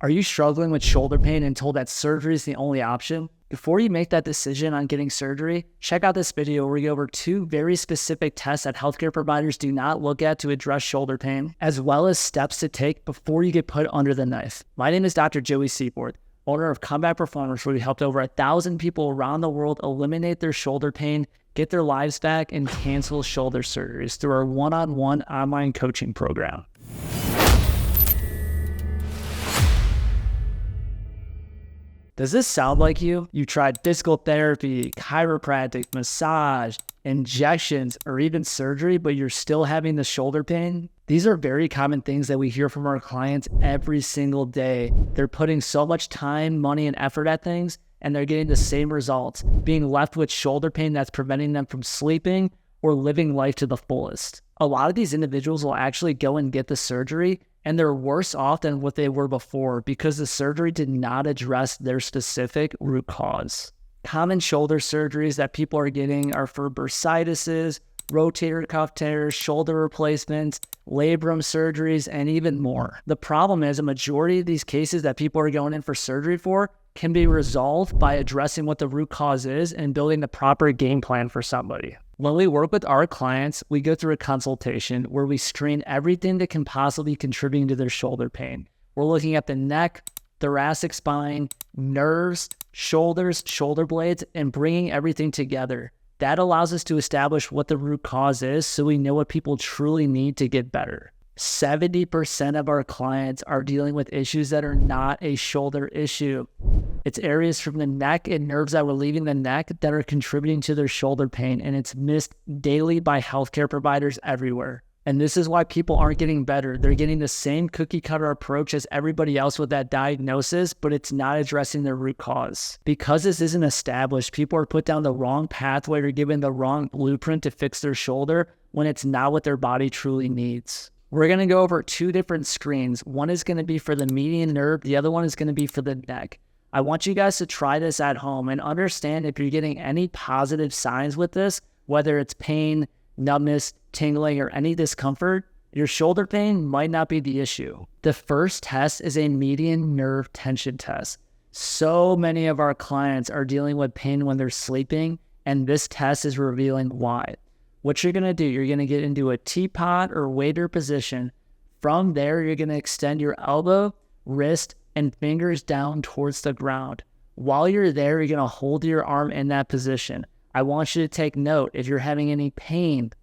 Are you struggling with shoulder pain and told that surgery is the only option? Before you make that decision on getting surgery, check out this video where we go over 2 very specific tests that healthcare providers do not look at to address shoulder pain, as well as steps to take before you get put under the knife. My name is Dr. Joey Seyforth, owner of Combat Performance, where we helped over 1,000 people around the world eliminate their shoulder pain, get their lives back, and cancel shoulder surgeries through our one-on-one online coaching program. Does this sound like you? You tried physical therapy, chiropractic, massage, injections, or even surgery, but you're still having the shoulder pain? These are very common things that we hear from our clients every single day. They're putting so much time, money, and effort at things, and they're getting the same results, being left with shoulder pain that's preventing them from sleeping or living life to the fullest. A lot of these individuals will actually go and get the surgery, and they're worse off than what they were before because the surgery did not address their specific root cause. Common shoulder surgeries that people are getting are for bursitis, rotator cuff tears, shoulder replacements, labrum surgeries, and even more. The problem is a majority of these cases that people are going in for surgery for can be resolved by addressing what the root cause is and building the proper game plan for somebody. When we work with our clients, we go through a consultation where we screen everything that can possibly contribute to their shoulder pain. We're looking at the neck, thoracic spine, nerves, shoulders, shoulder blades, and bringing everything together. That allows us to establish what the root cause is so we know what people truly need to get better. 70% of our clients are dealing with issues that are not a shoulder issue. It's areas from the neck and nerves that were leaving the neck that are contributing to their shoulder pain, and it's missed daily by healthcare providers everywhere. And this is why people aren't getting better. They're getting the same cookie cutter approach as everybody else with that diagnosis, but it's not addressing the root cause. Because this isn't established, people are put down the wrong pathway or given the wrong blueprint to fix their shoulder when it's not what their body truly needs. We're going to go over 2 different screens. One is going to be for the median nerve. The other one is going to be for the neck. I want you guys to try this at home and understand if you're getting any positive signs with this, whether it's pain, numbness, tingling, or any discomfort, your shoulder pain might not be the issue. The first test is a median nerve tension test. So many of our clients are dealing with pain when they're sleeping, and this test is revealing why. What you're going to do, you're going to get into a teapot or waiter position. From there, you're going to extend your elbow, wrist, and fingers down towards the ground. While you're there, you're going to hold your arm in that position. I want you to take note if you're having any pain,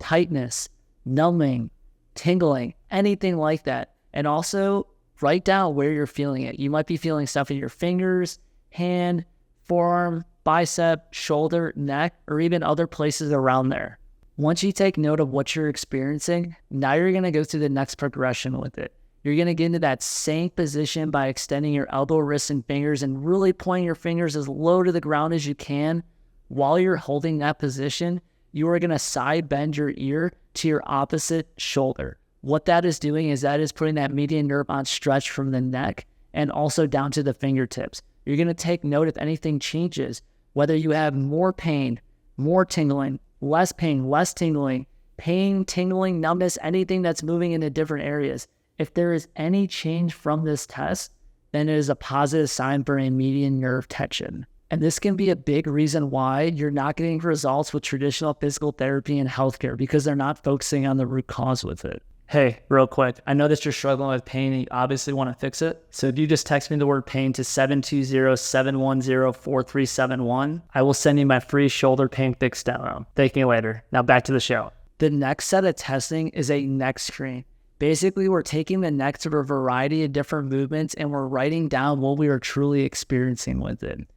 tightness, numbing, tingling, anything like that. And also write down where you're feeling it. You might be feeling stuff in your fingers, hand, forearm, bicep, shoulder, neck, or even other places around there. Once you take note of what you're experiencing, now you're going to go through the next progression with it. You're going to get into that same position by extending your elbow, wrists, and fingers and really pointing your fingers as low to the ground as you can. While you're holding that position, you are going to side bend your ear to your opposite shoulder. What that is doing is that is putting that median nerve on stretch from the neck and also down to the fingertips. You're going to take note if anything changes, whether you have more pain, more tingling, less pain, less tingling, pain, tingling, numbness, anything that's moving into different areas. If there is any change from this test, then it is a positive sign for a median nerve tension. And this can be a big reason why you're not getting results with traditional physical therapy and healthcare because they're not focusing on the root cause with it. Hey, real quick, I know that you're struggling with pain and you obviously want to fix it. So if you just text me the word pain to 720-710-4371, I will send you my free shoulder pain fix demo. Thank you later. Now back to the show. The next set of testing is a neck screen. Basically, we're taking the neck through a variety of different movements and we're writing down what we are truly experiencing with it.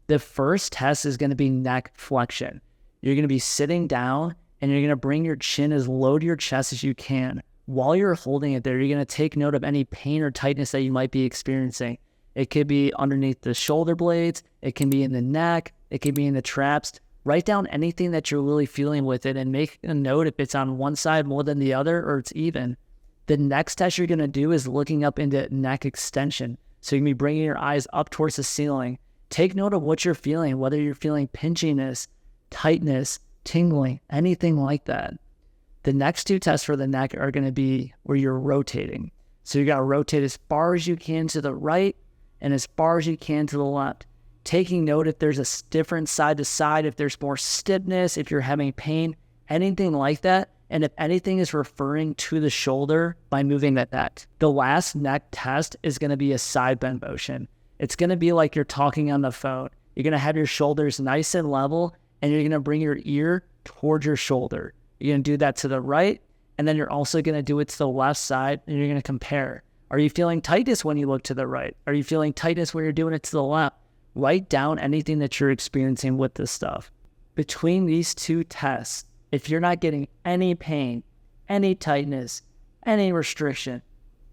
The first test is going to be neck flexion. You're going to be sitting down and you're going to bring your chin as low to your chest as you can. While you're holding it there, you're going to take note of any pain or tightness that you might be experiencing. It could be underneath the shoulder blades. It can be in the neck. It could be in the traps. Write down anything that you're really feeling with it and make a note if it's on one side more than the other or it's even. The next test you're going to do is looking up into neck extension. So you're going to be bringing your eyes up towards the ceiling. Take note of what you're feeling, whether you're feeling pinchiness, tightness, tingling, anything like that. The next 2 tests for the neck are going to be where you're rotating. So you got to rotate as far as you can to the right and as far as you can to the left. Taking note if there's a different side to side, if there's more stiffness, if you're having pain, anything like that. And if anything is referring to the shoulder by moving that neck. The last neck test is going to be a side bend motion. It's going to be like you're talking on the phone. You're going to have your shoulders nice and level, and you're going to bring your ear towards your shoulder. You're going to do that to the right, and then you're also going to do it to the left side, and you're going to compare. Are you feeling tightness when you look to the right? Are you feeling tightness when you're doing it to the left? Write down anything that you're experiencing with this stuff. Between these two tests, if you're not getting any pain, any tightness, any restriction,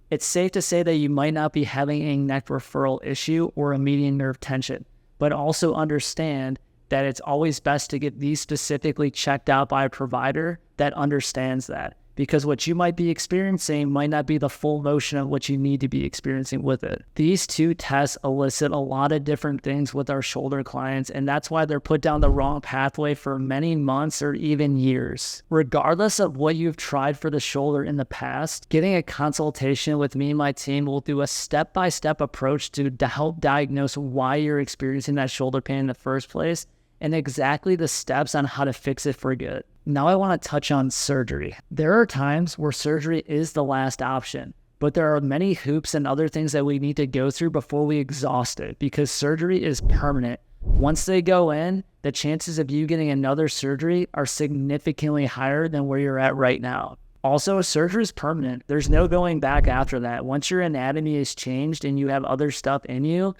it's safe to say that you might not be having a neck referral issue or a median nerve tension, but also understand that it's always best to get these specifically checked out by a provider that understands that, because what you might be experiencing might not be the full motion of what you need to be experiencing with it. These two tests elicit a lot of different things with our shoulder clients, and that's why they're put down the wrong pathway for many months or even years. Regardless of what you've tried for the shoulder in the past, getting a consultation with me and my team will do a step-by-step approach to help diagnose why you're experiencing that shoulder pain in the first place and exactly the steps on how to fix it for good. Now I want to touch on surgery. There are times where surgery is the last option, but there are many hoops and other things that we need to go through before we exhaust it, because surgery is permanent. Once they go in, the chances of you getting another surgery are significantly higher than where you're at right now. Also, surgery is permanent. There's no going back after that. Once your anatomy is changed and you have other stuff in you,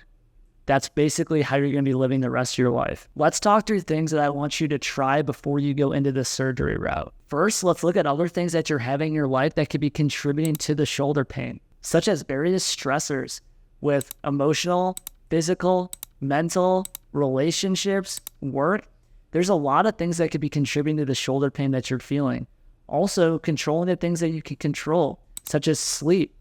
that's basically how you're going to be living the rest of your life. Let's talk through things that I want you to try before you go into the surgery route. First, let's look at other things that you're having in your life that could be contributing to the shoulder pain, such as various stressors with emotional, physical, mental, relationships, work. There's a lot of things that could be contributing to the shoulder pain that you're feeling. Also, controlling the things that you can control, such as sleep,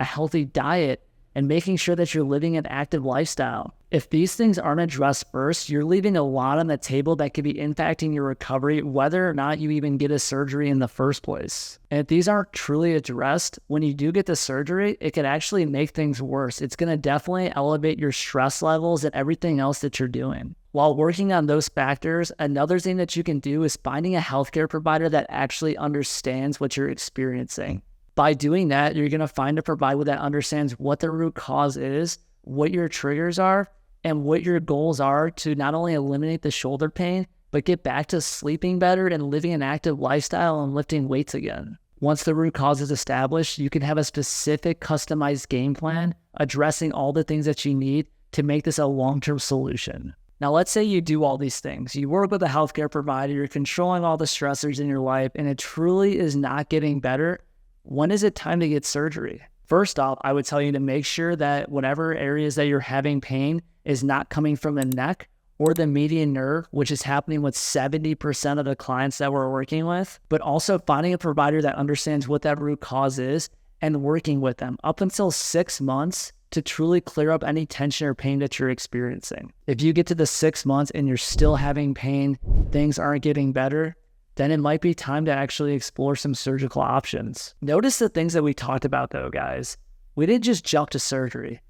a healthy diet, and making sure that you're living an active lifestyle. If these things aren't addressed first, you're leaving a lot on the table that could be impacting your recovery, whether or not you even get a surgery in the first place. And if these aren't truly addressed, when you do get the surgery, it could actually make things worse. It's going to definitely elevate your stress levels and everything else that you're doing. While working on those factors, another thing that you can do is finding a healthcare provider that actually understands what you're experiencing. By doing that, you're going to find a provider that understands what the root cause is, what your triggers are, and what your goals are to not only eliminate the shoulder pain, but get back to sleeping better and living an active lifestyle and lifting weights again. Once the root cause is established, you can have a specific customized game plan addressing all the things that you need to make this a long-term solution. Now, let's say you do all these things. You work with a healthcare provider, you're controlling all the stressors in your life, and it truly is not getting better. When is it time to get surgery? First off, I would tell you to make sure that whatever areas that you're having pain is not coming from the neck or the median nerve, which is happening with 70% of the clients that we're working with, but also finding a provider that understands what that root cause is and working with them up until 6 months to truly clear up any tension or pain that you're experiencing. If you get to the 6 months and you're still having pain, things aren't getting better, then it might be time to actually explore some surgical options. Notice the things that we talked about though, guys. We didn't just jump to surgery.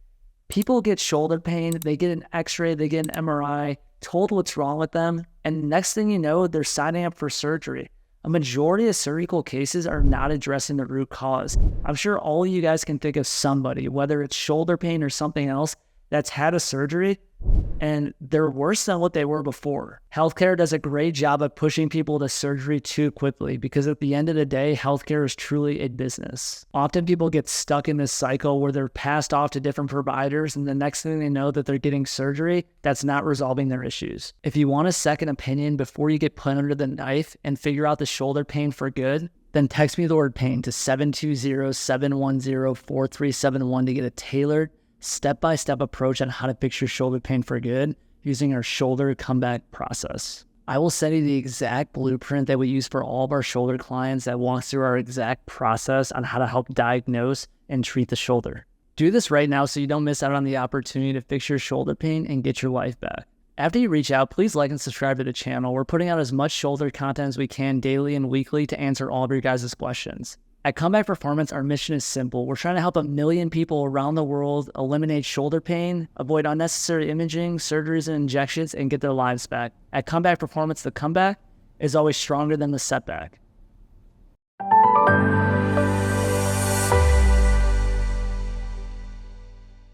People get shoulder pain, they get an x-ray, they get an MRI, told what's wrong with them, and next thing you know, they're signing up for surgery. A majority of surgical cases are not addressing the root cause. I'm sure all of you guys can think of somebody, whether it's shoulder pain or something else, that's had a surgery and they're worse than what they were before. Healthcare does a great job of pushing people to surgery too quickly because at the end of the day, healthcare is truly a business. Often people get stuck in this cycle where they're passed off to different providers and the next thing they know that they're getting surgery that's not resolving their issues. If you want a second opinion before you get put under the knife and figure out the shoulder pain for good, then text me the word pain to 720-710-4371 to get a tailored step-by-step approach on how to fix your shoulder pain for good using our shoulder comeback process. I will send you the exact blueprint that we use for all of our shoulder clients that walks through our exact process on how to help diagnose and treat the shoulder. Do this right now so you don't miss out on the opportunity to fix your shoulder pain and get your life back. After you reach out, please like and subscribe to the channel. We're putting out as much shoulder content as we can daily and weekly to answer all of your guys' questions. At Comeback Performance, our mission is simple. We're trying to help 1 million people around the world eliminate shoulder pain, avoid unnecessary imaging, surgeries, and injections, and get their lives back. At Comeback Performance, the comeback is always stronger than the setback.